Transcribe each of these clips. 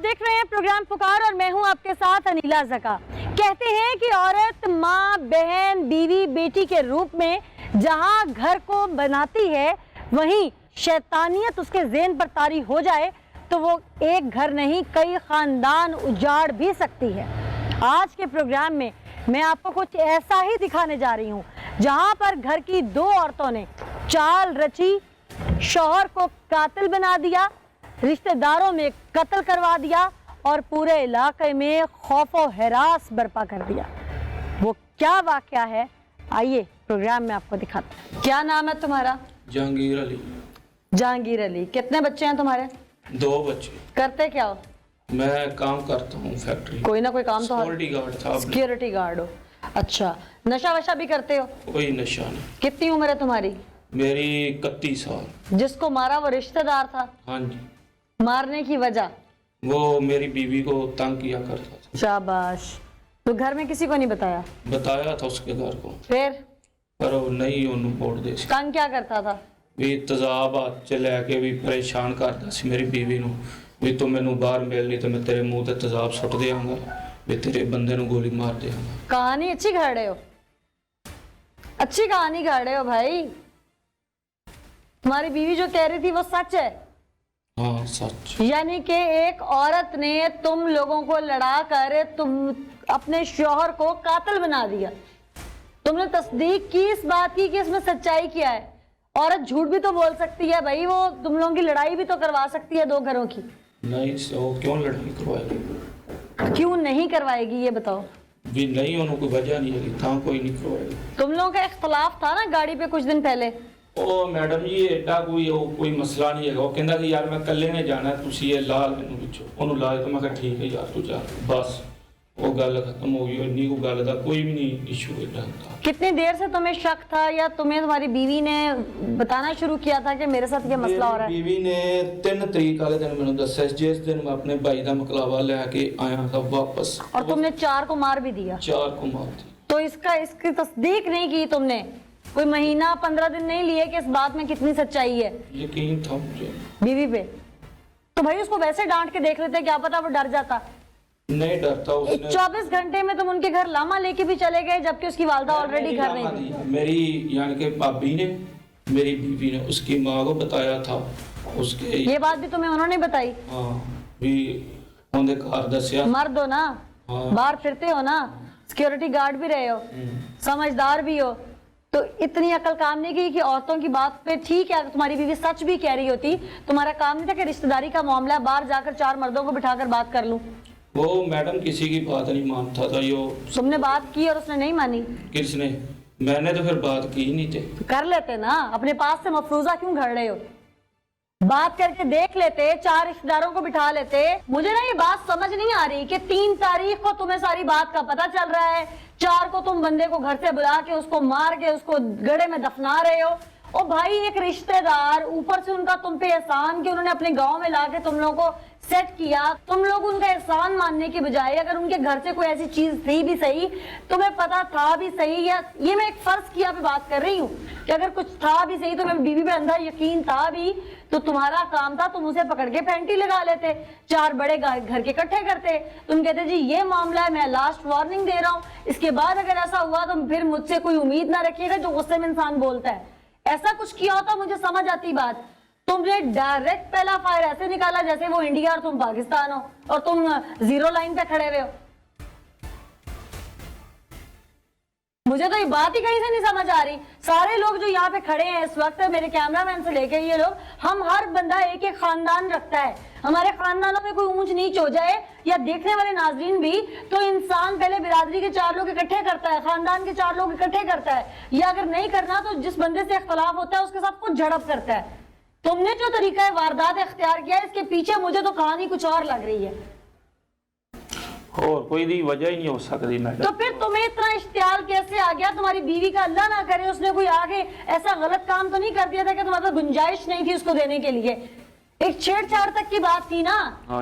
देख रहे हैं प्रोग्राम पुकार और मैं हूं आपके साथ अनीला ज़का। कहते हैं कि औरत माँ, बहन, बीवी, बेटी के रूप में जहां घर को बनाती है, वहीं शैतानियत उसके ज़हन पर तारी हो जाए तो वो एक घर नहीं कई खानदान उजाड़ भी सकती है। आज के प्रोग्राम में मैं आपको कुछ ऐसा ही दिखाने जा रही हूँ जहां पर घर की दो औरतों ने चाल रची, शौहर को कातिल बना दिया, रिश्तेदारों में कत्ल करवा दिया और पूरे इलाके में खौफ व हरास बर्पा कर दिया। वो क्या वाकया है, आइए प्रोग्राम में आपको दिखाते हैं। क्या नाम है तुम्हारा? जहांगीर अली। जहांगीर अली। कितने बच्चे हैं तुम्हारे? 2 बच्चे। करते क्या हो? मैं काम करता हूँ फैक्ट्री। कोई ना कोई काम तो सिक्योरिटी गार्ड था। सिक्योरिटी गार्ड हो? अच्छा। नशा वशा भी करते हो? कोई नशा नहीं। कितनी उम्र है तुम्हारी? मेरी 31 साल। जिसको मारा वो रिश्तेदार था? हाँ जी। मारने की वजह? वो मेरी बीवी को तंग किया करता था। शाबाश। तो घर में किसी को नहीं बताया? बताया था उसके घर को, फिर पर वो नहीं उन्होंने बोल दे सी। तंग क्या करता था? भी तेजाब हाथ च लैके भी परेशान करता सी मेरी बीवी ਨੂੰ ਵੀ ਤੂੰ ਮੈਨੂੰ ਬਾਹਰ ਮਿਲ ਨਹੀਂ ਤੇ ਮੈਂ ਤੇਰੇ ਮੂੰਹ ਤੇ ਤੇਜ਼ਾਬ ਸੁੱਟ ਦਿਆਂਗਾ, ਵੀ ਤੇਰੇ ਬੰਦੇ ਨੂੰ ਗੋਲੀ ਮਾਰ ਦਿਆਂਗਾ। कहानी अच्छी गा रहे हो, अच्छी कहानी गा रहे हो भाई। तुम्हारी बीवी जो कह रही थी वो सच है? हाँ सच। यानी कि एक औरत ने तुम लोगों को लड़ा कर तुम अपने शौहर को कातिल बना दिया। तुमने तस्दीक की इस बात की कि इसमें सच्चाई क्या है? औरत झूठ भी तो बोल सकती है भाई, वो तुम लोगों की लड़ाई भी तो करवा सकती है 2 घरों की। नहीं वो क्यों लड़ाई करवाएगी? क्यों नहीं करवाएगी ये बताओ? भी नहीं उन्होंने कोई वजह नहीं है, था कोई नहीं करवाएगी। तुम लोगों का इख्तलाफ था ना गाड़ी पे कुछ दिन पहले? ਉਹ ਮੈਡਮ ਜੀ ਐਡਾ ਕੋਈ ਮਸਲਾ ਨਹੀਂ ਹੈਗਾ। ਉਹ ਕਹਿੰਦਾ ਕਿ ਯਾਰ ਮੈਂ ਇਕੱਲੇ ਨੇ ਜਾਣਾ, ਤੁਸੀਂ ਇਹ ਲਾ ਮੈਨੂੰ ਵਿੱਚੋਂ। ਉਹਨੂੰ ਲਾ ਦਿੱਤਾ। ਮੈਂ ਕਿਹਾ ਠੀਕ ਹੈ ਯਾਰ ਤੂੰ ਜਾ, ਬਸ ਉਹ ਗੱਲ ਖਤਮ ਹੋ ਗਈ। ਇੰਨੀ ਕੋਈ ਗੱਲ ਦਾ ਕੋਈ ਵੀ ਨਹੀਂ ਇਸ਼ੂ ਹੈ। कितनी देर से तुम्हें शक था या तुम्हें तुम्हारी बीवी ने बताना शुरू किया था कि मेरे साथ ये मसला हो रहा है? बीवी ने 3 तरीक वाले दिन मैंने दसा, जिस दिन मैं अपने भाई का मकलावा लेके आया था वापस, और तुमने 4 को मार भी दिया? 4 को मार दी। तो इसकी तस्दीक नहीं की तुमने? कोई महीना 15 दिन नहीं लिए कि इस बात में कितनी सच्चाई है? यकीन था मुझे बीवी पे। तो भाई उसको वैसे डांट के देख लेते, क्या पता वो डर जाता। नहीं डरता उसने। 24 घंटे में तुम उनके घर लामा लेके भी चले गए जबकि उसकी वालदा ऑलरेडी घर नहीं थी। मेरी यानी कि भाभी ने, मेरी बीवी ने उसकी माँ को बताया था। उसके ये बात भी तुम्हें उन्होंने बताई? हाँ भी उन्हें घर दसिया। मर्द हो ना, हाँ। बाहर फिरते हो ना, सिक्योरिटी गार्ड भी रहे हो, समझदार भी हो, तो इतनी अकल काम नहीं की कि औरतों की बात पे ठीक है। तुम्हारी बीवी सच भी कह रही होती, तुम्हारा काम नहीं था कि रिश्तेदारी का मामला बाहर जाकर 4 मर्दों को बिठाकर बात कर लूं? वो मैडम किसी की बात नहीं मानता था। यो तुमने बात की और उसने नहीं मानी? किसने? मैंने तो फिर बात की ही नहीं थी। कर लेते ना, अपने पास से मफरूजा क्यों घड़ रहे हो? बात करके देख लेते, 4 रिश्तेदारों को बिठा लेते। मुझे ना ये बात समझ नहीं आ रही कि 3 तारीख को तुम्हें सारी बात का पता चल रहा है, 4 को तुम बंदे को घर से बुला के उसको मार के उसको गड्ढे में दफना रहे हो। ओ भाई, एक रिश्तेदार, ऊपर से उनका तुम पे एहसान कि उन्होंने अपने गांव में लाके तुम लोगों को सेट किया। तुम लोग उनका एहसान मानने के बजाय अगर उनके घर से कोई ऐसी चीज थी भी सही, तुम्हें पता था भी सही, या ये मैं एक फर्ज किया पे बात कर रही हूँ कि अगर कुछ था भी सही, तो मैं बीवी पे अंधा यकीन था भी, तो तुम्हारा काम था तुम उसे पकड़ के पेंटी लगा लेते, 4 बड़े घर के इकट्ठे करते। तुम कहते जी ये मामला है, मैं लास्ट वार्निंग दे रहा हूँ, इसके बाद अगर ऐसा हुआ तो फिर मुझसे कोई उम्मीद ना रखिएगा। जो गुस्से में इंसान बोलता है, ऐसा कुछ किया होता मुझे समझ आती बात। तुमने डायरेक्ट पहला फायर ऐसे निकाला जैसे वो इंडिया और तुम पाकिस्तान हो और तुम 0 लाइन पे खड़े हुए हो। मुझे तो ये बात ही कहीं से नहीं समझ आ रही। सारे लोग जो यहाँ पे खड़े हैं इस वक्त, मेरे कैमरामैन से लेके ये लोग, हम हर बंदा एक एक खानदान रखता है। हमारे खानदानों में कोई ऊंच नीच हो जाए या देखने वाले नाजरीन भी, तो इंसान पहले बिरादरी के 4 लोग इकट्ठे करता है, खानदान के 4 लोग इकट्ठे करता है, या अगर नहीं करना तो जिस बंदे से इख्तलाफ होता है उसके साथ कुछ झड़प करता है। तुमने जो तरीका वारदात इख्तियार किया है, इसके पीछे मुझे तो कहानी कुछ और लग रही है। और कोई भी वजह ही नहीं हो सकती मैडम। तो फिर तुम्हें इतना इश्तियाल कैसे आ गया? तुम्हारी बीवी का अल्लाह ना करे उसने कोई आगे ऐसा गलत काम तो नहीं कर दिया था कि तुम्हारे पास गुंजाइश नहीं थी उसको देने के लिए? एक छेड़छाड़ तक की बात थी ना,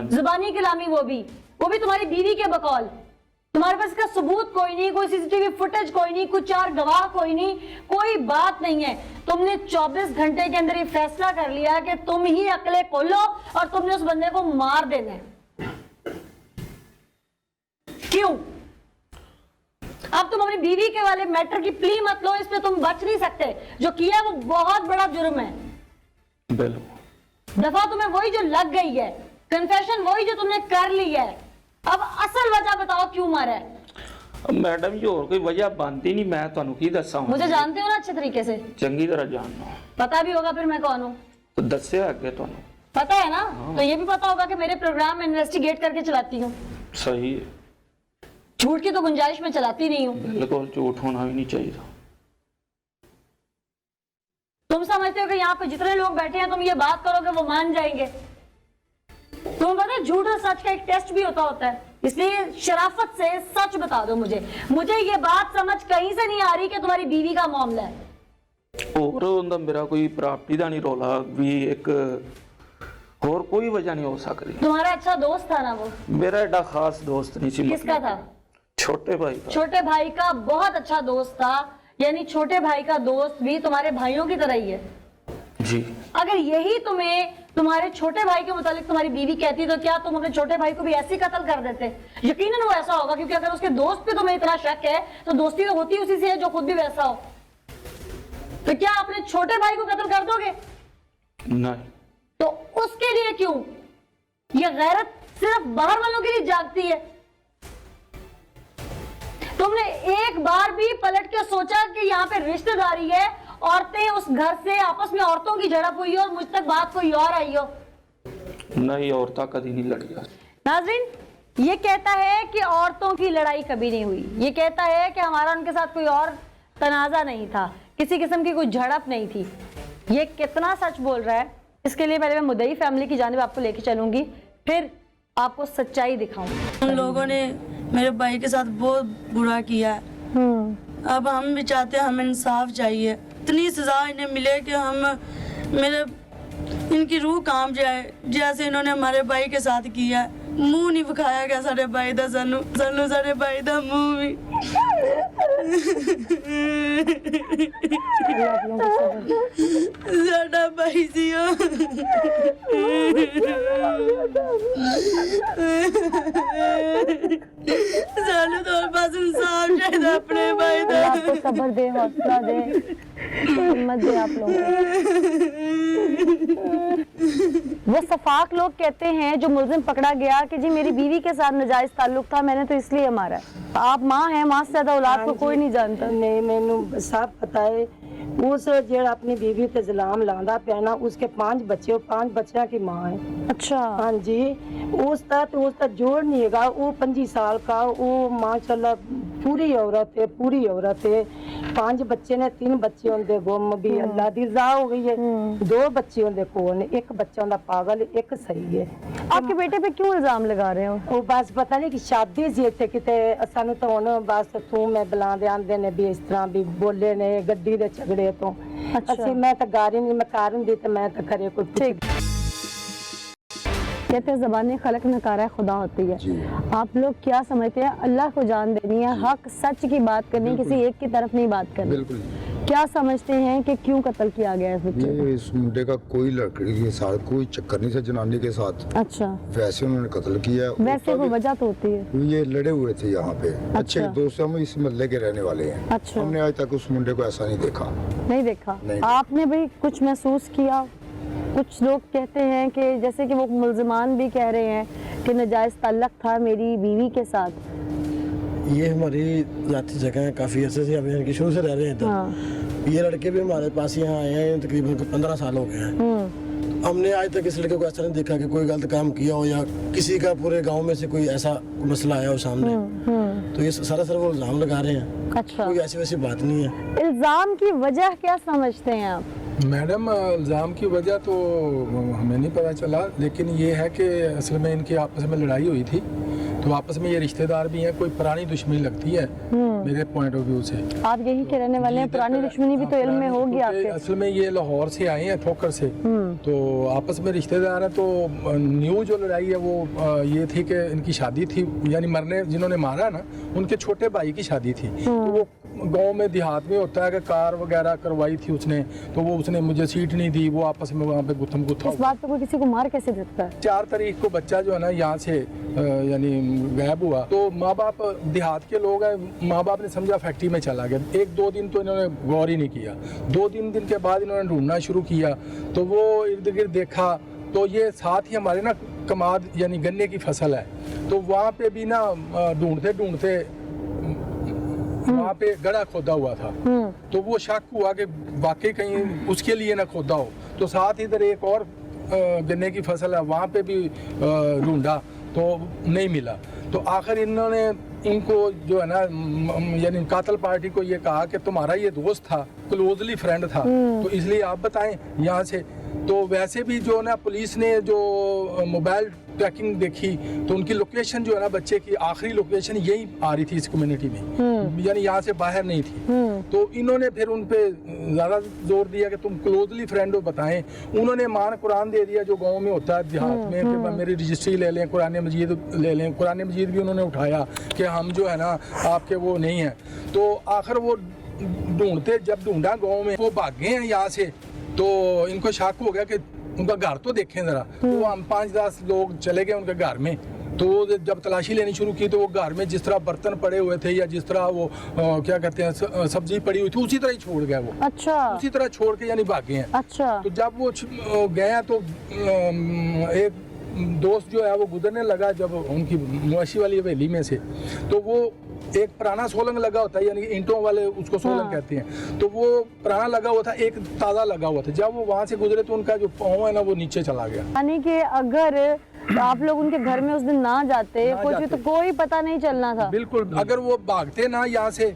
जुबानी कलामी, वो भी तुम्हारी बीवी के बकौल। तुम्हारे पास इसका सबूत कोई नहीं, कोई सीसीटीवी फुटेज कोई नहीं, कुछ 4 गवाह कोई नहीं, कोई बात नहीं है। तुमने 24 घंटे के अंदर ये फैसला कर लिया कि तुम ही अकले खोलो और तुमने उस बंदे को मार देना है। अब तुम अपनी बीवी के वाले मैटर की प्ली मत लो, इसमें तुम बच नहीं सकते। जो किया वो बहुत बड़ा जुर्म है। बिल्कुल। दफा तुम्हें वही जो लग गई है, कन्फेशन वही जो तुमने कर ली है। अब असल वजह बताओ क्यों मारा है? मैडम जी और कोई वजह बनती नहीं, मैं ਤੁਹਾਨੂੰ ਕੀ ਦੱਸਾਂ। मुझे जानते हो ना अच्छे तरीके से? ਚੰਗੀ ਤਰ੍ਹਾਂ ਜਾਣਦਾ। पता भी होगा फिर मैं कौन हूँ? तो ਦੱਸਿਆ ਅੱਗੇ ਤੁਹਾਨੂੰ। पता है ना? तो ये भी पता होगा कि मेरे प्रोग्राम में इन्वेस्टिगेट करके चलाती हूँ। सही है। झूठ की तो गुंजाइश में चलाती नहीं हूँ। बिल्कुल झूठ होना भी नहीं चाहिए। तुम समझते हो कि यहाँ पे जितने लोग बैठे हैं तुम ये बात करोगे वो मान जाएंगे? तुम्हें पता है झूठ और सच का एक टेस्ट भी होता है, इसलिए शराफत से सच बता दो मुझे ये बात समझ कहीं से नहीं आ रही कि तुम्हारी बीवी का मामला है। और ਉਹਦਾ ਮੇਰਾ ਕੋਈ ਪ੍ਰਾਪਰਟੀ ਦਾ ਨਹੀਂ ਰੋਲਾ ਵੀ ਇੱਕ ਹੋਰ ਕੋਈ ਵਜ੍ਹਾ ਨਹੀਂ ਹੋ ਸਕਦੀ। तुम्हारा अच्छा दोस्त था ना वो? मेरा एडा खास दोस्त नहीं सी। किसका था? छोटे भाई का। छोटे भाई का बहुत अच्छा दोस्त था, यानी छोटे भाई का दोस्त भी तुम्हारे भाइयों की तरह ही है जी। अगर यही तुम्हें तुम्हारे छोटे भाई के मुतालिक तुम्हारी बीवी कहती तो क्या तुम अपने छोटे भाई को भी ऐसे ही कत्ल कर देते? यकीनन वो ऐसा होगा, क्योंकि अगर उसके दोस्त पे तुम्हें इतना शक है तो दोस्ती तो होती उसी से है जो खुद भी वैसा हो। तो क्या अपने छोटे भाई को कत्ल कर दोगे? नहीं। तो उसके लिए क्यों? ये गैरत सिर्फ बाहर वालों के लिए जागती है। तुमने एक बार भी पलट के सोचा कि यहाँ पे रिश्तेदारी है, औरतें उस घर से आपस में औरतों की झड़प हुई हो और मुझ तक बात कोई और आई हो? नहीं, औरतें कभी नहीं लड़ी। नाज़रीन, ये कहता है कि औरतों की लड़ाई कभी नहीं हुई, ये कहता है कि हमारा उनके साथ कोई और तनाज़ा नहीं था, किसी किस्म की कोई झड़प नहीं थी। ये कितना सच बोल रहा है, इसके लिए पहले मैं मुद्दई फैमिली की जानिब आपको लेके चलूंगी, फिर आपको सच्चाई दिखाऊंगी। उन लोगों ने मेरे भाई के साथ बहुत बुरा किया है। अब हम भी चाहते हैं, हमें इंसाफ चाहिए। इतनी सजा इन्हें मिले कि इनकी रूह काम जाए, जैसे इन्होंने हमारे भाई के साथ किया। मुंह नहीं विखाया गया सारे भाई दा, सानू सारे भाई दा मुंह भी। साडा भाई सी सानू तो बस इंसाफ चाहिए अपने भाई दा। आपको सब्र दे, हौसला दे, हिम्मत दे आप लोगों वो सफाक लोग कहते हैं जो मुलजिम पकड़ा गया कि जी मेरी बीवी के साथ नाजायज ताल्लुक था, मैंने तो इसलिए मारा है। आप माँ हैं, माँ से ज्यादा औलाद को कोई नहीं जानता। नहीं, मैनू सब पता है। उस जेड़ा अपनी बीवी ते इल्जाम लांदा पिया ना, उसके 5 बच्चे, 5 बच्चों की माँ है। अच्छा। हाँ जी, उसका जोड़ नहीं है। वो 25 साल का, वो माशाल्लाह पूरी औरत है, पूरी औरत है। 5 बच्चे ने, 3 बच्चे उनके गुम भी, अल्लाह दी रज़ा हो गई है। 2 बच्चे उनके कोल, एक बच्चा उनका पागल, एक सही है। आपके बेटे पे क्यों इल्जाम लगा रहे हो? वो बस पता नहीं कि शादी सी इत्थे किते, सानू तो हुण बस तू मैं बुलांदे आंदे ने भी इस तरह भी बोले ने गड्डी दे झगड़े तो। अच्छा। ਅਸੀਂ मैं तो गारी नहीं, मैं कारण दी तो मैं तो खरे कोई ठीक। कहते हैं ज़बानी खलक नकारा खुदा होती है। आप लोग क्या समझते हैं? अल्लाह को जान देनी है, हक सच की बात करनी, किसी एक की तरफ नहीं बात करनी। बिल्कुल। क्या समझते हैं कि क्यों कत्ल किया गया इस बच्चे को? ये इस मुंडे का कोई लड़की के साथ कोई चक्कर नहीं था, जनानी के साथ। अच्छा। वैसे उन्होंने कत्ल किया। वैसे वो वजह तो होती है। ये लड़े हुए थे यहाँ पे। अच्छे दोस्त, हम इस मोहल्ले के रहने वाले हैं। अच्छा। हमने आज तक उस मुंडे को ऐसा नहीं देखा। नहीं देखा? नहीं। आपने भी कुछ महसूस किया? कुछ लोग कहते हैं कि जैसे कि वो मुलजिमान भी कह रहे हैं कि नाजायज ताल्लुक था मेरी बीवी के साथ। ये हमारी जाती जगह है, काफ़ी अरसे से अभी इनकी शुरू से रह रहे हैं। तो हाँ। ये लड़के भी हमारे पास यहाँ आए हैं, तकरीबन 15 साल हो गए हैं। हमने आज तक इस लड़के को ऐसा नहीं देखा कि कोई गलत काम किया हो या किसी का पूरे गांव में से कोई ऐसा मसला आया हो सामने। तो ये सरासर वो इल्ज़ाम लगा रहे हैं। अच्छा। कोई ऐसी वैसी बात नहीं है। इल्ज़ाम की वजह क्या समझते हैं आप? मैडम, इल्ज़ाम की वजह तो हमें नहीं पता चला, लेकिन ये है कि असल में इनकी आपस में लड़ाई हुई थी, तो आपस में ये रिश्तेदार भी हैं, कोई पुरानी दुश्मनी लगती है मेरे पॉइंट ऑफ व्यू से। आप यही के रहने वाले हैं, पुरानी दुश्मनी भी तो इल्म में होगी आपके। असल में ये लाहौर से आए हैं, ठोकर से, तो आपस में रिश्तेदार हैं। तो न्यू जो लड़ाई है वो ये थी कि इनकी शादी थी, यानी मरने जिन्होंने मारा ना उनके छोटे भाई की शादी थी। तो वो गांव में देहात में होता है कि कार वगैरह करवाई थी उसने, तो वो उसने मुझे सीट नहीं दी, वो आपस में वहाँ पे गुत्थम गुत्था। इस बात पे कोई किसी को मार कैसे सकता है? 4 तारीख को बच्चा जो है ना यहाँ से यानी गायब हुआ तो माँ बाप देहात के लोग हैं, माँ बाप ने समझा फैक्ट्री में चला गया। 1-2 दिन तो इन्होंने गौर ही नहीं किया। 2-3 दिन के बाद इन्होंने ढूंढना शुरू किया तो वो इर्द गिर्द देखा तो ये साथ ही हमारे ना कमाद यानी गन्ने की फसल है, तो वहाँ पे भी ना ढूंढते ढूंढते वहाँ पे गड्ढा खोदा हुआ था। तो वो शक हुआ कि वाकई कहीं उसके लिए ना खोदा हो, तो साथ इधर एक और गन्ने की फसल है वहाँ पे भी ढूंढा तो नहीं मिला। तो आखिर इन्होंने इनको जो है ना यानी कातल पार्टी को ये कहा कि तुम्हारा ये दोस्त था, क्लोजली फ्रेंड था, तो इसलिए आप बताएं यहाँ से। तो वैसे भी जो ना पुलिस ने जो मोबाइल ट्रैकिंग देखी तो उनकी लोकेशन जो है ना बच्चे की आखिरी लोकेशन यही आ रही थी इस कम्युनिटी में, यानी यहाँ से बाहर नहीं थी। तो इन्होंने फिर उन पे ज़्यादा जोर दिया कि तुम क्लोजली फ्रेंड हो, बताएं। उन्होंने मान कुरान दे दिया जो गांव में होता है देहात में कि मेरी रजिस्ट्री ले लें, कुरान मजीद ले लें। कुरान मजीद भी उन्होंने उठाया कि हम जो है ना आपके वो नहीं हैं। तो आखिर वो ढूंढते जब ढूंढा गाँव में वो भाग गए हैं यहाँ से, तो इनको शक हो गया कि उनका घर तो देखें ज़रा। तो हम 5-10 लोग चले गए उनके घर में, तो जब तलाशी लेनी शुरू की तो वो घर में जिस तरह बर्तन पड़े हुए थे या जिस तरह वो क्या कहते हैं सब्जी पड़ी हुई थी उसी तरह ही छोड़ गए वो। अच्छा, उसी तरह छोड़ के यानी भागे हैं। अच्छा। तो जब वो गए तो एक दोस्त जो है वो गुजरने लगा जब उनकी मुआशी वाली हवेली में से, तो वो एक पुराना सोलंग लगा होता है यानी ईंटों वाले उसको सोलंग कहते हैं, तो वो पुराना लगा हुआ था, एक ताज़ा लगा हुआ था। जब वो वहाँ से गुजरे तो उनका जो पाँव है ना वो नीचे चला गया। यानी कि अगर आप लोग उनके घर में उस दिन ना जाते कुछ तो कोई पता नहीं चलना था। बिल्कुल, अगर वो भागते ना यहाँ से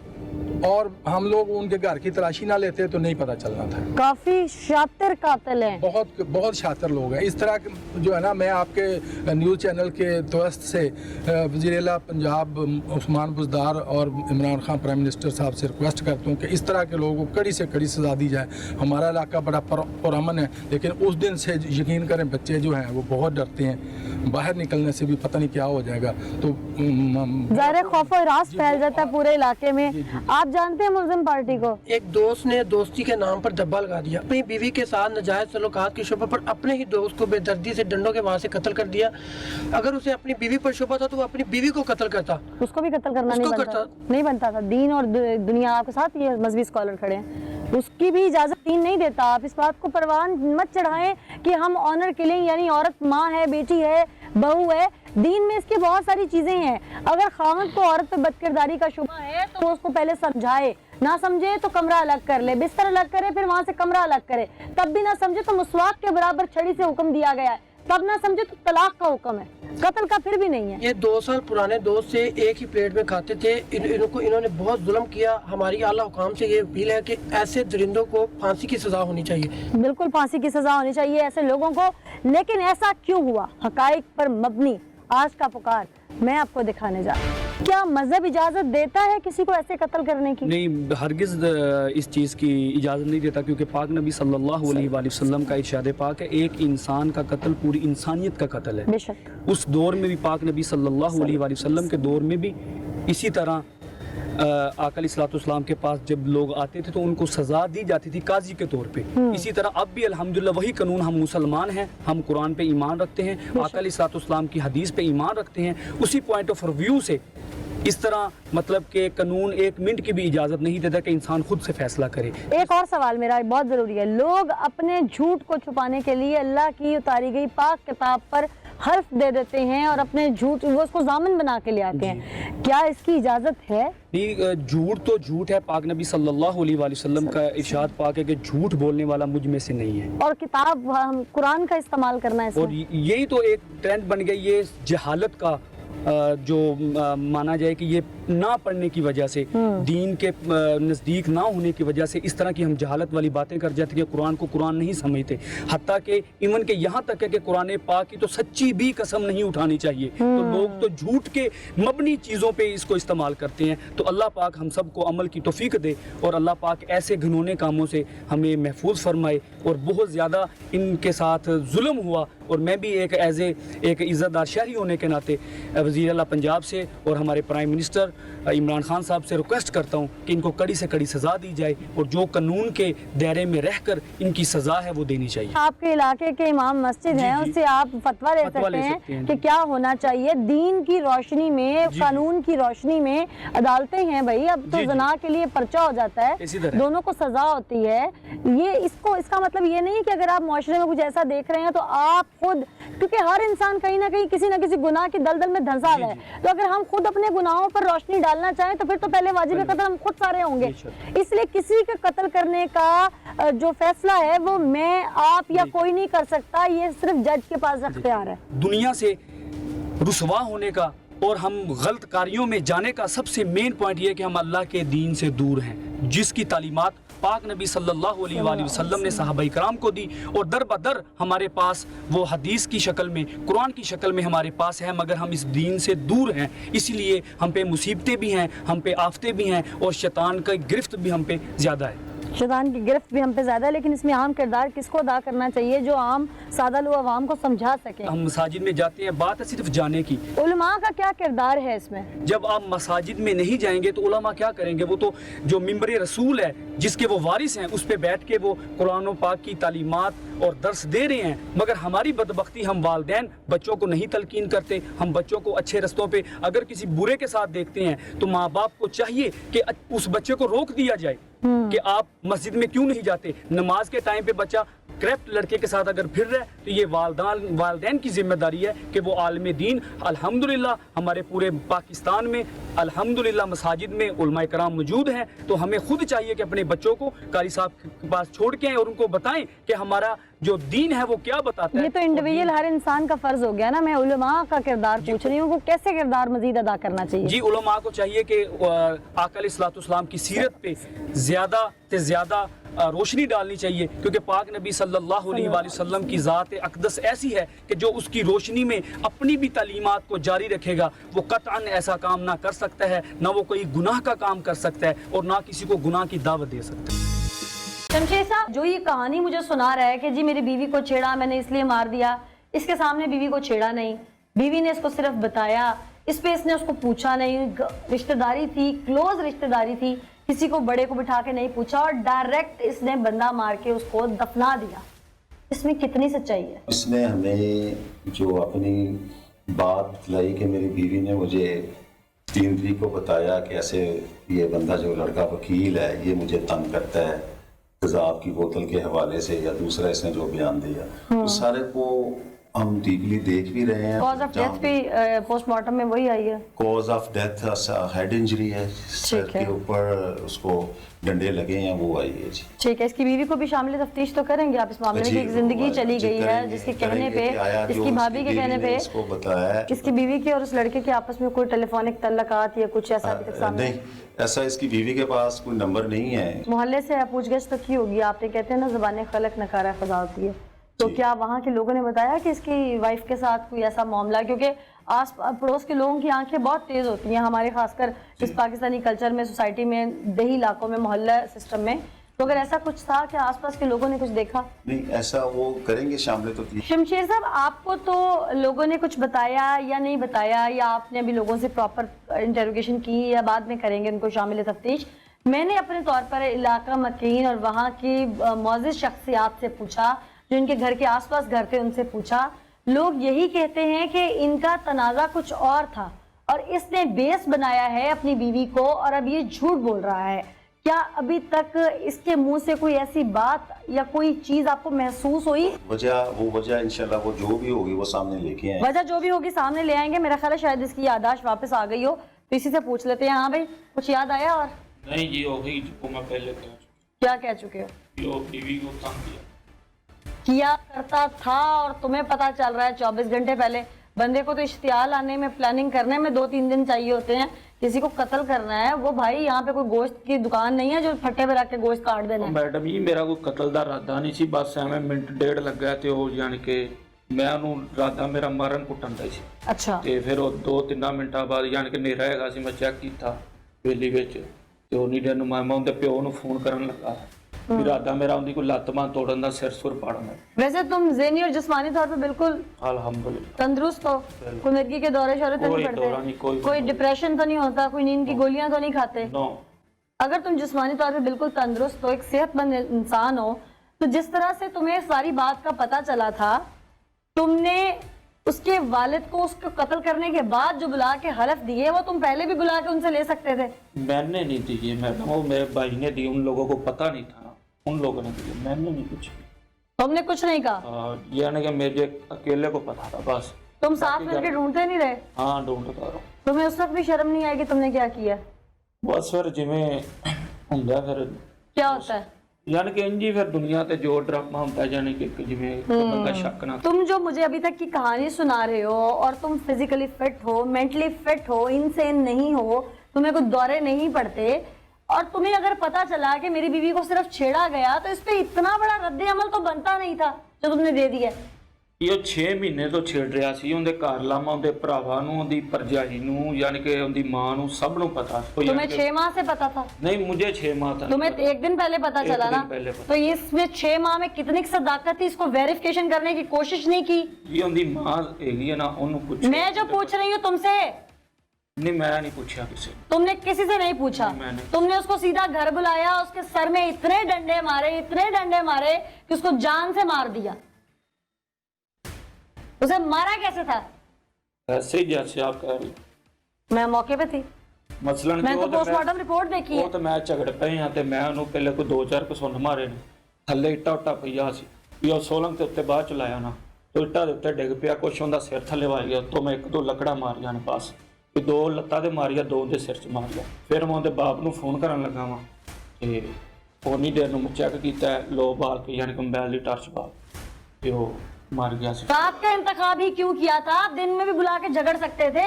और हम लोग उनके घर की तलाशी ना लेते तो नहीं पता चलना था। काफी शातिर कातिल हैं। बहुत बहुत शातिर लोग हैं। इस तरह जो है ना मैं आपके न्यूज़ चैनल के दोस्त से वज़ीर-ए-आला पंजाब उस्मान बुज़दार और इमरान खान प्राइम मिनिस्टर साहब से रिक्वेस्ट करता हूँ कि इस तरह के लोगों को कड़ी से कड़ी सज़ा दी जाए। हमारा इलाका बड़ा पुरअमन है, लेकिन उस दिन से यकीन करें बच्चे जो हैं वो बहुत डरते हैं, बाहर निकलने से भी पता नहीं क्या हो जाएगा। तो ज़ाहिर खौफ और रास फैल जाता है पूरे इलाके में। आप जानते हैं मुल्ज़िम पार्टी को? एक दोस्त ने दोस्ती के नाम पर धब्बा लगा दिया, अपनी बीवी के साथ नाजायज सलूकात की शुबा पर अपने ही दोस्त को बेदर्दी से डंडों के वहां से कत्ल कर दिया। अगर उसे अपनी बीवी पर शुबा था तो वो अपनी बीवी को कत्ल करता, उसको भी कत्ल करना नहीं बनता था। दीन और दुनिया आपके साथ ये मजहबी स्कॉलर खड़े हैं, उसकी भी इजाजत दीन नहीं देता। आप इस बात को परवान मत चढ़ाएं कि हम ऑनर किलिंग यानी औरत माँ है, बेटी है, बहू है। दीन में इसकी बहुत सारी चीजें हैं। अगर खामद को औरत पे बदकिरदारी का शुबा है तो उसको पहले समझाए, ना समझे तो कमरा अलग कर ले, बिस्तर अलग करे, फिर वहां से कमरा अलग करे। तब भी ना समझे तो मुसवाक के बराबर छड़ी से हुक्म दिया गया है, तब ना समझे तो तलाक का हुक्म है, कत्ल का फिर भी नहीं है। ये 2 साल पुराने दोस्त से एक ही प्लेट में खाते थे। इन्होंने बहुत जुल्म किया। हमारी आला हुकाम से ये अपील है कि ऐसे दरिंदों को फांसी की सजा होनी चाहिए। बिल्कुल फांसी की सजा होनी चाहिए ऐसे लोगों को। लेकिन ऐसा क्यों हुआ, हकाइक पर मबनी आज का पुकार मैं आपको दिखाने जा रहा हूं। क्या मजहब इजाजत देता है किसी को ऐसे कत्ल करने की? नहीं, हरगिज इस चीज़ की इजाज़त नहीं देता, क्योंकि पाक नबी सल्लल्लाहु अलैहि वसल्लम का इरशाद पाक है, एक इंसान का कत्ल पूरी इंसानियत का कत्ल है। बेशक उस दौर में भी पाक नबी सल्लल्लाहु अलैहि वसल्लम के दौर में भी इसी तरह आका अलैहिस्सलाम के पास जब लोग आते थे तो उनको सज़ा दी जाती थी काजी के तौर पे। इसी तरह अब भी अल्हम्दुलिल्लाह वही कानून, हम मुसलमान हैं, हम कुरान पे ईमान रखते हैं, आका अलैहिस्सलाम की हदीस पे ईमान रखते हैं, उसी पॉइंट ऑफ व्यू से इस तरह मतलब कि कानून 1 मिनट की भी इजाज़त नहीं देता कि इंसान खुद से फैसला करे। एक और सवाल मेरा बहुत ज़रूरी है। लोग अपने झूठ को छुपाने के लिए अल्लाह की उतारी गई पाक किताब पर हर्फ दे देते हैं और अपने झूठ वो उसको जामिन बना के ले आते हैं। क्या इसकी इजाज़त है? नहीं, झूठ तो झूठ है। पाक नबी सल्लल्लाहु अलैहि वसल्लम का इरशाद पाक है कि झूठ बोलने वाला मुझ में से नहीं है। और किताब हम कुरान का इस्तेमाल करना है और यही तो एक ट्रेंड बन गई, ये जहालत का जो माना जाए कि ये ना पढ़ने की वजह से, दीन के नज़दीक ना होने की वजह से इस तरह की हम जहालत वाली बातें कर जाते हैं कि कुरान को कुरान नहीं समझते। हत्ता कि इवन के यहाँ तक है कि कुरान पाक की तो सच्ची भी कसम नहीं उठानी चाहिए, तो लोग तो झूठ के मबनी चीज़ों पे इसको इस्तेमाल करते हैं। तो अल्लाह पाक हम सबको अमल की तौफीक दे और अल्लाह पाक ऐसे घिनौने कामों से हमें महफूज फरमाए। और बहुत ज़्यादा इनके साथ जुल्म हुआ और मैं भी एक एज एक इज़्ज़तदार शहरी होने के नाते वज़ीर आला पंजाब से और हमारे प्राइम मिनिस्टर इमरान खान साहब से रिक्वेस्ट करता हूँ कि इनको कड़ी से कड़ी सज़ा दी जाए और जो कानून के दायरे में रहकर इनकी सज़ा है वो देनी चाहिए। आपके इलाके के इमाम मस्जिद हैं, उससे आप फतवा ले सकते हैं कि क्या होना चाहिए दीन की रोशनी में, कानून की रोशनी में। अदालतें हैं भाई, अब तो ज़ना के लिए पर्चा हो जाता है, दोनों को सजा होती है। ये इसका मतलब ये नहीं कि अगर आप मुआशरे में कुछ ऐसा देख रहे हैं तो आप खुद, क्योंकि हर इंसान कहीं ना कहीं किसी ना किसी गुनाह की दलदल में धंसा हुआ है, तो अगर हम खुद अपने गुनाहों पर रोशनी डालना चाहें तो फिर तो पहले वाजिब कत्ल हम खुद सारे होंगे। इसलिए किसी का कत्ल करने का जो फैसला है वो मैं, आप या कोई नहीं कर सकता, ये सिर्फ जज के पास अख्तियार है। दुनिया से रुसवा होने का और हम गलत कार्यों में जाने का सबसे मेन पॉइंट ये है कि हम अल्लाह के दीन से दूर हैं, जिसकी तालीमात पाक नबी सल्लल्लाहु अलैहि वसल्लम ने सहाबाए किराम को दी और दर बदर हमारे पास वो हदीस की शक्ल में, कुरान की शक्ल में हमारे पास है, मगर हम इस दीन से दूर हैं। इसलिए हम पे मुसीबतें भी हैं, हम पे आफतें भी हैं और शैतान का गिरफ्त भी हम पे ज़्यादा है। शैतान की गिरफ्त भी हम पे ज़्यादा है, लेकिन इसमें अहम किरदार किसको अदा करना चाहिए जो आम सादा लोग अवाम को समझा सके। हम मसाजिद में जाते हैं, बात है सिर्फ जाने की। उलमा का क्या किरदार है इसमें? जब आप मसाजिद में नहीं जाएंगे तो उलमा क्या करेंगे? वो तो जो मिंबर रसूल है, जिसके वो वारिस हैं, उस पे बैठ के वो कुरान पाक की तालीमात और दर्स दे रहे हैं। मगर हमारी बदबख्ती, हम वालिदैन बच्चों को नहीं तलकीन करते, हम बच्चों को अच्छे रस्तों पे अगर किसी बुरे के साथ देखते हैं तो माँ बाप को चाहिए कि उस बच्चे को रोक दिया जाए कि आप मस्जिद में क्यों नहीं जाते। नमाज के टाइम पे बच्चा करप्ट लड़के के साथ अगर फिर रहा है तो ये वालिदैन की जिम्मेदारी है कि वो आलिम दीन, अल्हम्दुलिल्लाह हमारे पूरे पाकिस्तान में अल्हम्दुलिल्लाह मसाजिद में उलमाए कराम मौजूद हैं, तो हमें खुद चाहिए कि अपने बच्चों को कारी साहब के पास छोड़ के आएं और उनको बताएं कि हमारा जो दीन है वो क्या बताता है। ये तो इंडिविजुअल हर इंसान का फर्ज हो गया ना। मैं उलमा का किरदार पूछ रही हूँ, वो कैसे किरदार मजीद अदा करना चाहिए? जी, उलमा को चाहिए कि आका अलैहिस्सलाम की सीरत पे ज़्यादा से ज़्यादा रोशनी डालनी चाहिए, क्योंकि पाक नबी सल्लल्लाहु अलैहि वसल्लम की ज़ात अक़दस ऐसी है कि जो उसकी रोशनी में अपनी भी तालीमात को जारी रखेगा वो कतअन ऐसा काम ना कर सकता है, ना वो कोई गुनाह का काम कर सकता है और ना किसी को गुनाह की दावत दे सकता है। शमशेर साहब, जो ये कहानी मुझे सुना रहा है कि जी मेरी बीवी को छेड़ा, मैंने इसलिए मार दिया, इसके सामने बीवी को छेड़ा नहीं, बीवी ने इसको सिर्फ बताया, इस पे इसने उसको पूछा नहीं, रिश्तेदारी थी, क्लोज रिश्तेदारी थी, किसी को बड़े को बिठा के नहीं पूछा और डायरेक्ट इसने बंदा मार के उसको दफना दिया। इसमें कितनी सच्चाई है? इसमें हमें जो अपनी बात लाई कि मेरी बीवी ने मुझे 3 तारीख को बताया कि ऐसे ये बंदा जो लड़का वकील है ये मुझे तंग करता है तेजाब की बोतल के हवाले से, या दूसरा इसने जो बयान दिया, तो सारे को हम डीपली देख भी रहे हैं। कॉज ऑफ डेथ भी पोस्टमार्टम में वही आई है। Cause of death head injury है, सर के ऊपर उसको डंडे लगे हैं, वो आई है जी। ठीक है, इसकी बीवी को भी शामिल तफ्तीश तो करेंगे आप इस मामले में? एक जिंदगी चली गई है जिसके कहने पे, इसकी भाभी के कहने पे इसको बताया, इसकी बीवी के और उस लड़के के आपस में कोई टेलीफोनिक तल्लकात या कुछ ऐसा अभी तक सामने नहीं, ऐसा इसकी बीवी के पास कोई नंबर नहीं है। मोहल्ले से पूछगछ तो की होगी आपने? कहते हैं ना ज़बान खलक नकारा खजा होती है, तो क्या वहाँ के लोगों ने बताया कि इसकी वाइफ के साथ कोई ऐसा मामला? क्योंकि आस पड़ोस के लोगों की आंखें बहुत तेज़ होती हैं हमारे, खासकर इस पाकिस्तानी कल्चर में, सोसाइटी में, देही इलाकों में, मोहल्ला सिस्टम में। तो अगर ऐसा कुछ था कि आसपास के लोगों ने कुछ देखा? नहीं, ऐसा वो करेंगे शामिल तो थी। शमशेर साहब, आपको तो लोगों ने कुछ बताया या नहीं बताया, या आपने अभी लोगों से प्रॉपर इंटरोगेशन की या बाद में करेंगे उनको शामिल तफ्तीश? मैंने अपने तौर पर इलाका मकीन और वहाँ की मौजूद शख्सियात से पूछा, जो इनके घर के आसपास घर थे उनसे पूछा, लोग यही कहते हैं कि इनका तनाज़ा कुछ और था और इसने बेस बनाया है अपनी बीवी को और अब ये झूठ बोल रहा है। क्या अभी तक इसके मुंह से कोई ऐसी बात या कोई चीज आपको महसूस हुई? वो वजह इंशाल्लाह वो जो भी होगी वो सामने लेके आएंगे। वजह जो भी होगी सामने ले आएंगे। मेरा ख्याल है शायद इसकी याददाश्त वापस आ गई हो, तो इसी से पूछ लेते हैं। हाँ भाई, कुछ याद आया? और नहीं जी, हो गई जो मैं पहले कह चुका। क्या कह चुके हो? जो बीवी को तंग किया करता था और तुम्हें पता चल रहा है 24 घंटे पहले। बंदे को तो इश्तियाल आने में, प्लानिंग करने में 2-3 दिन चाहिए होते हैं। किसी को कत्ल करना है, वो भाई यहाँ पे कोई गोश्त की दुकान नहीं है जो फट्टे पे रख के गोश्त काट देना है। मैडम जी, मेरा कोई कत्ल का इरादा नहीं सी, बस एवं मिनट डेढ़ लगा ते वो यानी कि मैं ਉਹਨੂੰ ਇਰਾਦਾ ਮੇਰਾ ਮਾਰਨ ਕੁੱਟਣ ਦਾ ਸੀ। ਅੱਛਾ। ਤੇ ਫਿਰ ਉਹ 2-3 ਮਿੰਟਾਂ ਬਾਅਦ ਯਾਨੀ ਕਿ ਹਨੇਰਾ ਹੈਗਾ ਸੀ, ਮੈਂ ਚੈੱਕ ਕੀਤਾ ਵੇਲੀ ਵਿੱਚ ਤੇ ਉਹ ਨੀਡੇ ਨੂੰ ਮੈਂ ਉਹਦੇ ਪਿਓ ਨੂੰ ਫੋਨ ਕਰਨ ਲੱਗਾ इरादा मेरा उनकी कोई लत्त बांह तोड़न दा, सिर सुर पाड़न दा। वैसे तुम ज़हनी और जिस्मानी तौर पे बिल्कुल अल्हम्दुलिल्लाह तंदुरुस्त हो, कोई मिर्गी के दौरे शौरे तो कोई नहीं दौरा नहीं, पड़ते, कोई डिप्रेशन तो नहीं होता, कोई नींद की गोलियां तो नहीं खाते? नो। अगर तुम जिस्मानी तौर पे बिल्कुल तंदुरुस्त हो, एक सेहतमंद इंसान हो, तो जिस तरह से तुम्हें सारी बात का पता चला था, तुमने उसके वालिद को उसको कत्ल करने के बाद जो बुला के हलफ दिए, वो तुम पहले भी बुला के उनसे ले सकते थे। मैंने नहीं दिए मैडम, वो मेरे भाई ने दी, उन लोगों को पता नहीं था, उन लोगों ने दिए, मैंने नहीं कुछ। तुमने कुछ नहीं कहा? यानी कि मेरे अकेले को पता था बस। तुम साथ मिलकर ढूंढते नहीं रहे? हाँ ढूंढता रहा। तुम्हें उस वक्त भी शर्म नहीं आई कि तुमने क्या किया? बस फिर जिमें ਹੁੰਦਾ फिर क्या होता है? यानी कि इंजी फिर दुनिया ते जो ड्रामा होता है, यानी कि जिमें बंदा शक ना। तुम जो मुझे अभी तक की कहानी सुना रहे हो, और तुम फिजिकली फिट हो, मेंटली फिट हो, इनसेन नहीं हो, तुम्हें कुछ दौरे नहीं पड़ते, और तुम्हें अगर पता चला कि मेरी बीवी को सिर्फ छेड़ा गया, तो इस पे इतना बड़ा रद्द अमल तो बनता नहीं था जो तुमने दे दिया। ਇਹ 6 ਮਹੀਨੇ ਤੋਂ ਛੇੜ ਰਿਹਾ ਸੀ, ਉਹਦੇ ਘਰ ਲਾਵਾਂ, ਉਹਦੇ ਭਰਾਵਾਂ ਨੂੰ, ਉਹਦੀ ਭਰਜਾਈ ਨੂੰ, ਯਾਨੀ ਕਿ ਉਹਦੀ ਮਾਂ ਨੂੰ, ਸਭ ਨੂੰ ਪਤਾ। तुम्हें 6 माह से पता था? नहीं, मुझे 6 माह था। तुम्हें एक दिन पहले पता एक चला दिन ना? पहले पता। तो इसमें 6 माह में कितनी सदाकत थी, इसको वेरिफिकेशन करने की कोशिश नहीं की? ये ਉਹਦੀ ਮਾਂ ਹੈਗੀ ਹੈ ना, ਉਹਨੂੰ ਪੁੱਛ। मैं जो पूछ रही हूँ तुमसे, नहीं मैं नहीं पूछा किसी। तुमने किसी से नहीं पूछा? मैंने। तुमने उसको सीधा घर बुलाया, उसके सर में इतने डंडे मारे, इतने डंडे मारे कि उसको जान से मार दिया। उसे मारा कैसे था? ऐसे ही जैसे आप कह रही। मैं मौके पे थी, मसलन मैं तो पोस्टमार्टम रिपोर्ट देखी ਉਹ है। ਤਾਂ ਮੈਂ ਝਗੜ ਪਏ ਆ, ਤੇ ਮੈਂ ਉਹਨੂੰ ਪਹਿਲੇ ਕੋਈ 2-4 ਕਸੁੰਨ ਮਾਰੇ ਨੇ, ਥੱਲੇ ਇੱਟਾ ਉੱਟਾ ਪਈਆ ਸੀ, ਵੀ ਉਹ ਸੋਲੰਗ ਤੇ ਉੱਤੇ ਬਾਅਦ ਚ ਲਾਇਆ ਨਾ, ਤੇ ਇੱਟਾਂ ਦੇ ਉੱਤੇ ਡਿੱਗ ਪਿਆ, ਕੁਛ ਉਹਦਾ ਸਿਰ ਥੱਲੇ ਵੱਜ ਗਿਆ, ਉੱਤੋਂ ਮੈਂ 1-2 ਲੱਕੜਾਂ ਮਾਰੀਆਂ ਨੇ ਬਸ, ਵੀ 2 ਲੱਤਾਂ ਤੇ ਮਾਰੀਆਂ, 2 ਦੇ ਸਿਰ ਚ ਮਾਰਿਆ। ਫਿਰ ਮੈਂ ਉਹਦੇ ਬਾਪ ਨੂੰ ਫੋਨ ਕਰਨ ਲੱਗਾ ਵਾਂ, ਤੇ ਉਨੀ ਦੇਰ ਨੂੰ ਚੈੱਕ ਕੀਤਾ, ਲੋ ਬਾਲ ਕੇ, ਯਾਨੀ ਕਿ ਮੋਬਾਈਲ ਦੀ ਟਾਰਚ ਬਾਲ, ਤੇ ਉਹ मर गया। रात का इंतखाब ही क्यों किया था? आप दिन में भी बुला के झगड़ सकते थे।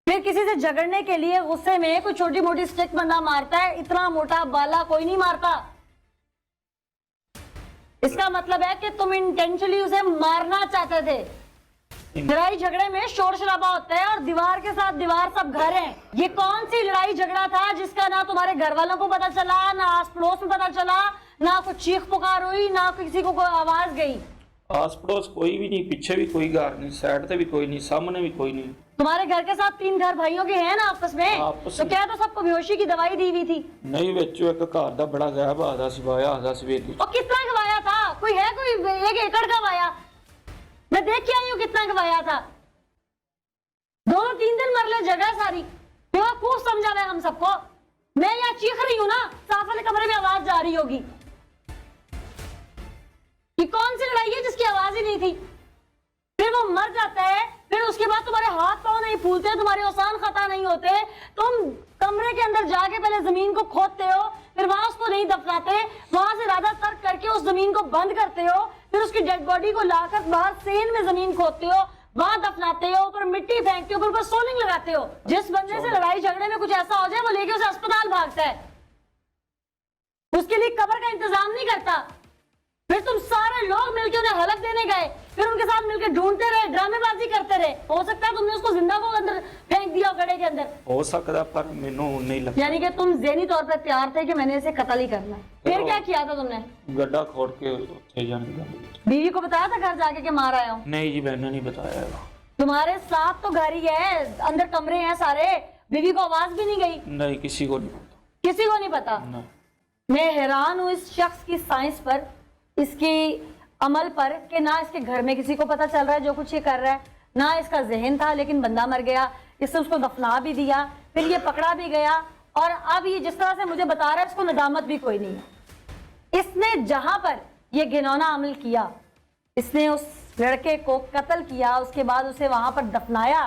फिर किसी से झगड़ने के लिए गुस्से में कोई छोटी मोटी स्टिक बंदा मारता है, इतना मोटा बाला कोई नहीं मारता। इसका मतलब है कि तुम इंटेंशनली उसे मारना चाहते थे। लड़ाई झगड़े में शोर शराबा होता है, और दीवार के साथ दीवार सब घर हैं। ये कौन सी लड़ाई झगड़ा था जिसका ना तुम्हारे घर वालों को पता चला, ना आस पड़ोस में पता चला, ना कोई चीख पुकार हुई, ना किसी को कोई आवाज गई? आस पड़ोस कोई भी नहीं, पीछे भी कोई घर नहीं, साइड पे भी कोई नहीं, सामने भी कोई नहीं। तुम्हारे घर के साथ 3 घर भाइयों के हैं ना आपस में? तो क्या तो सबको बेहोशी की दवाई दी हुई थी? नहीं, ਵਿੱਚੋਂ ਇੱਕ ਘਰ ਦਾ ਬੜਾ ਗਾਇਬ ਆਦਾ ਸੀ, ਵਾਇਆ ਆਦਾ ਸੀ ਵੇਦੀ। और कितना गवाया था? कोई है कोई 1 एकड़ का वाया? मैं देख के आई हूँ कितना गवाया था। 2-3 दिन मरले जगह सारी, बेवकूफ समझा है हम सबको। मैं यहाँ चीख रही हूँ ना, साफ वाले कमरे में आवाज जा रही होगी। ये कौन सी लड़ाई है जिसकी आवाज ही नहीं थी? फिर वो मर जाता है, फिर उसके बाद तुम्हारे हाथ पांव नहीं फूलते, तुम्हारे औसान खता नहीं होते, तुम कमरे के अंदर जाके पहले जमीन को खोदते हो, फिर वहां उसको नहीं दफनाते, वहां से राधा तर्क करके उस जमीन को बंद करते हो, फिर उसकी डेड बॉडी को लाकर बाहर सेन में जमीन खोदते हो, वहां दफनाते हो, ऊपर मिट्टी फेंकते हो, ऊपर सोलिंग लगाते हो। जिस बंदे से लड़ाई झगड़े में कुछ ऐसा हो जाए, वो लेके उसे अस्पताल भागता है, उसके लिए कब्र का इंतजाम नहीं करता। फिर तुम सारे लोग मिलकर उन्हें हलफ देने गए, फिर उनके साथ मिलकर ढूंढते रहे, ड्रामेबाजी करते रहे। हो सकता है तुमने उसको जिंदा को अंदर फेंक दिया गड्ढे के अंदर। हो सकता, पर मैनू नहीं लगता। यानी कि तुम ज़हनी तौर पर तैयार थे कि मैंने इसे कत्ल ही करना है। फिर क्या किया था तुमने? गड्ढा खोद के उत्थे जाने का। बीवी को बताया था घर जाके कि मार आया हूँ? नहीं जी, मैंने नहीं बताया। तुम्हारे साथ तो घर ही है, अंदर कमरे हैं सारे, बीवी को आवाज भी नहीं गई? नहीं, किसी को नहीं पता। किसी को नहीं पता? नहीं। मैं हैरान हूँ इस शख्स की साइंस पर, इसकी अमल पर, कि ना इसके घर में किसी को पता चल रहा है जो कुछ ये कर रहा है, ना इसका जहन था, लेकिन बंदा मर गया, इसने उसको दफना भी दिया, फिर ये पकड़ा भी गया, और अब ये जिस तरह से मुझे बता रहा है, इसको नदामत भी कोई नहीं है। इसने जहां पर ये घिनौना अमल किया, इसने उस लड़के को कत्ल किया, उसके बाद उसे वहां पर दफनाया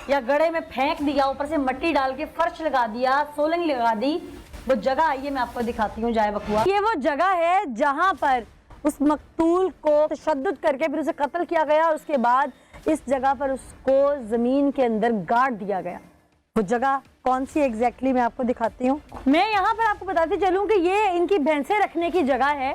या गड्ढे में फेंक दिया, ऊपर से मिट्टी डाल के फर्श लगा दिया, सोलंग लगा दी, वो जगह आइए मैं आपको दिखाती हूँ, जाए बकुआ। ये वो जगह है जहां पर उस मकतूल को तशद्दुद करके फिर उसे कत्ल किया गया, और उसके बाद इस जगह पर उसको जमीन के अंदर गाड़ दिया गया। वो जगह कौन सी एग्जैक्टली मैं आपको दिखाती हूँ। मैं यहाँ पर आपको बताती चलूँ कि ये इनकी भैंसें रखने की जगह है,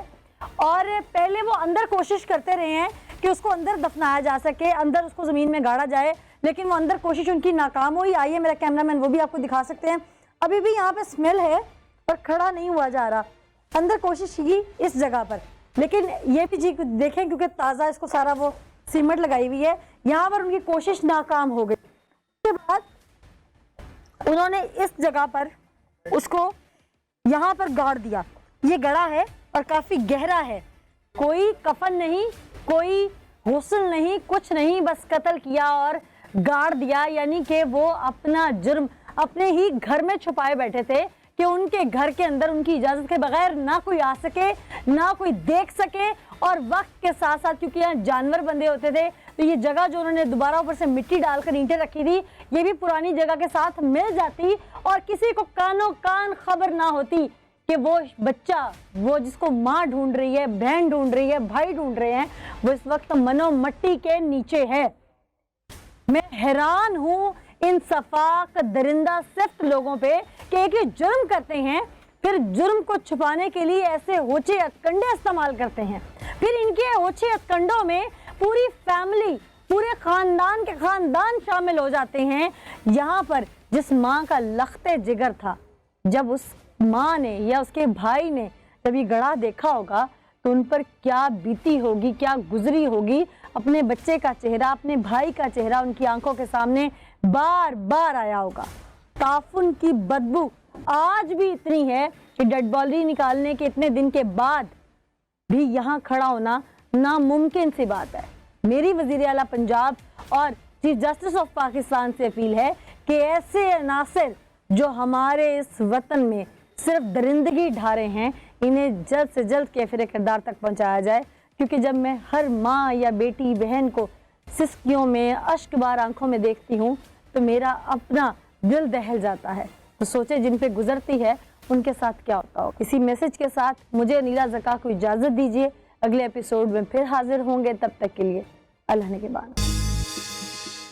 और पहले वो अंदर कोशिश करते रहे हैं कि उसको अंदर दफनाया जा सके, अंदर उसको ज़मीन में गाड़ा जाए, लेकिन वो अंदर कोशिश उनकी नाकाम हुई। आइए मेरा कैमरामैन वो भी आपको दिखा सकते हैं। अभी भी यहाँ पे स्मेल है पर खड़ा नहीं हुआ जा रहा। अंदर कोशिश की इस जगह पर, लेकिन ये भी जी देखें क्योंकि ताज़ा इसको सारा वो सीमेंट लगाई हुई है, यहाँ पर उनकी कोशिश नाकाम हो गई। उसके बाद उन्होंने इस जगह पर उसको यहाँ पर गाड़ दिया। ये गड़ा है और काफ़ी गहरा है, कोई कफन नहीं, कोई गुस्ल नहीं, कुछ नहीं, बस कत्ल किया और गाड़ दिया। यानी कि वो अपना जुर्म अपने ही घर में छुपाए बैठे थे कि उनके घर के अंदर उनकी इजाज़त के बगैर ना कोई आ सके, ना कोई देख सके। और वक्त के साथ साथ क्योंकि यहाँ जानवर बंधे होते थे, तो ये जगह जो उन्होंने दोबारा ऊपर से मिट्टी डालकर ईंटें रखी थी, ये भी पुरानी जगह के साथ मिल जाती और किसी को कानों कान खबर ना होती कि वो बच्चा, वो जिसको माँ ढूंढ रही है, बहन ढूंढ रही है, भाई ढूंढ रहे हैं, वो इस वक्त मनो मट्टी के नीचे है। मैं हैरान हूँ इन सफाक दरिंदा सिफ्त लोगों पे कि एक जुर्म करते हैं, फिर जुर्म को छुपाने के लिए ऐसे होचे हथकंडे इस्तेमाल करते हैं। फिर इनके होचे हथकंडों में पूरी फैमिली, पूरे खानदान के खानदान शामिल हो जाते हैं। यहाँ पर जिस माँ का लख्ते जिगर था, जब उस माँ ने या उसके भाई ने जब ये गड़ा देखा होगा तो उन पर क्या बीती होगी, क्या गुजरी होगी। अपने बच्चे का चेहरा, अपने भाई का चेहरा उनकी आंखों के सामने बार बार आया होगा। ताफुन की बदबू आज भी इतनी है कि डेड बॉडी निकालने के इतने दिन के बाद भी यहाँ खड़ा होना नामुमकिन सी बात है। मेरी वज़ीर आला पंजाब और चीफ जस्टिस ऑफ पाकिस्तान से अपील है कि ऐसे अनासिर जो हमारे इस वतन में सिर्फ दरिंदगी ढा रहे हैं, इन्हें जल्द से जल्द कैफिर किरदार तक पहुंचाया जाए। क्योंकि जब मैं हर माँ या बेटी बहन को सिसकियों में, अश्कबार आंखों में देखती हूँ तो मेरा अपना दिल दहल जाता है। तो सोचे जिन पे गुजरती है उनके साथ क्या होता हो। इसी मैसेज के साथ मुझे नीला ज़का को इजाज़त दीजिए। अगले एपिसोड में फिर हाजिर होंगे, तब तक के लिए अल्लाह ने के बाद।